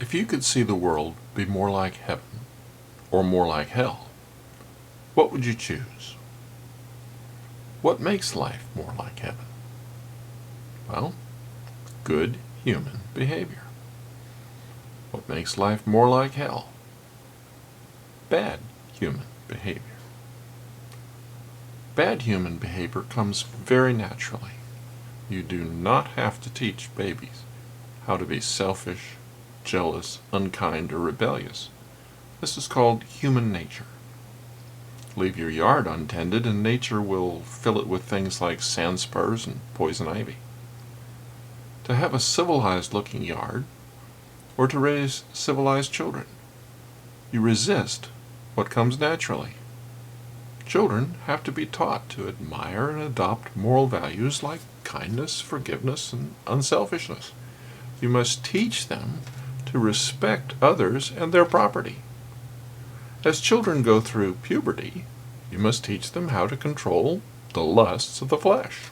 If you could see the world be more like heaven or more like hell, what would you choose? What makes life more like heaven? Well, good human behavior. What makes life more like hell? Bad human behavior. Bad human behavior comes very naturally. You do not have to teach babies how to be selfish, jealous, unkind, or rebellious. This is called human nature. Leave your yard untended and nature will fill it with things like sand spurs and poison ivy. To have a civilized looking yard, or to raise civilized children, you resist what comes naturally. Children have to be taught to admire and adopt moral values like kindness, forgiveness, and unselfishness. You must teach them to respect others and their property. As children go through puberty, you must teach them how to control the lusts of the flesh.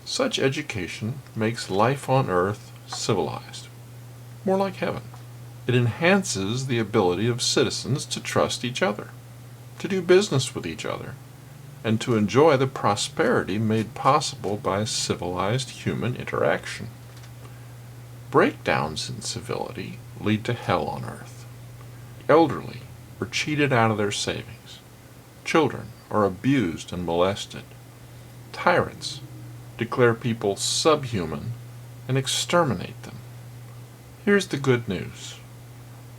Such education makes life on earth civilized, more like heaven. It enhances the ability of citizens to trust each other, to do business with each other, and to enjoy the prosperity made possible by civilized human interaction. Breakdowns in civility lead to hell on earth. Elderly are cheated out of their savings. Children are abused and molested. Tyrants declare people subhuman and exterminate them. Here's the good news.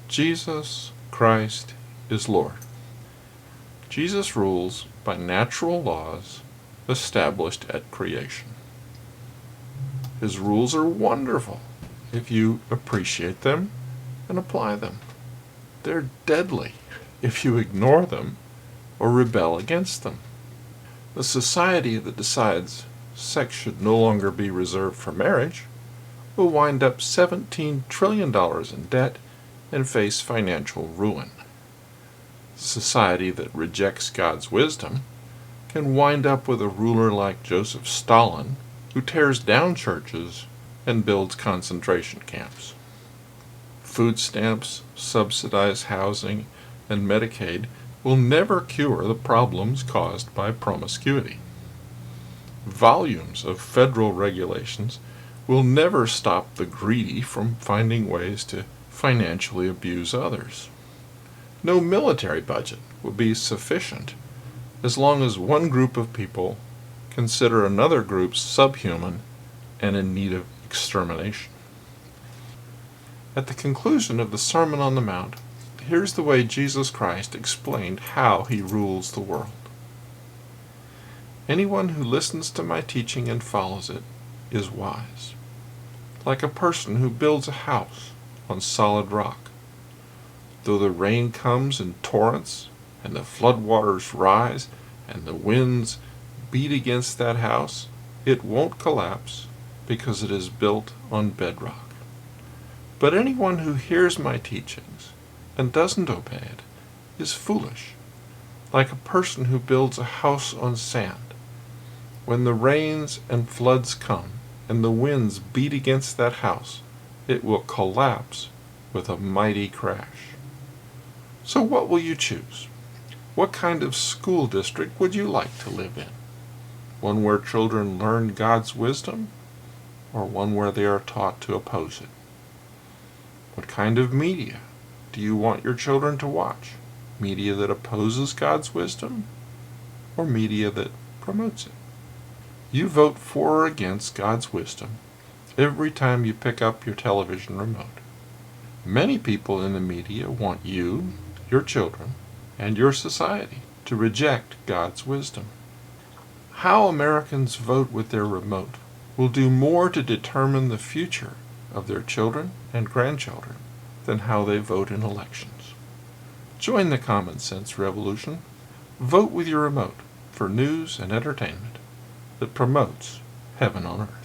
Jesus Christ is Lord. Jesus rules by natural laws established at creation. His rules are wonderful if you appreciate them and apply them. They're deadly if you ignore them or rebel against them. The society that decides sex should no longer be reserved for marriage will wind up $17 trillion in debt and face financial ruin. The society that rejects God's wisdom can wind up with a ruler like Joseph Stalin, who tears down churches and builds concentration camps. Food stamps, subsidized housing, and Medicaid will never cure the problems caused by promiscuity. Volumes of federal regulations will never stop the greedy from finding ways to financially abuse others. No military budget will be sufficient as long as one group of people consider another group subhuman and in need of extermination. At the conclusion of the Sermon on the Mount, here's the way Jesus Christ explained how he rules the world. Anyone who listens to my teaching and follows it is wise, like a person who builds a house on solid rock. Though the rain comes in torrents, and the floodwaters rise, and the winds beat against that house, it won't collapse because it is built on bedrock. But anyone who hears my teachings and doesn't obey it is foolish, like a person who builds a house on sand. When the rains and floods come, and the winds beat against that house, it will collapse with a mighty crash. So what will you choose? What kind of school district would you like to live in? One where children learn God's wisdom, or one where they are taught to oppose it? What kind of media do you want your children to watch? Media that opposes God's wisdom, or media that promotes it? You vote for or against God's wisdom every time you pick up your television remote. Many people in the media want you, your children, and your society to reject God's wisdom. How Americans vote with their remote will do more to determine the future of their children and grandchildren than how they vote in elections. Join the common sense revolution. Vote with your remote for news and entertainment that promotes heaven on earth.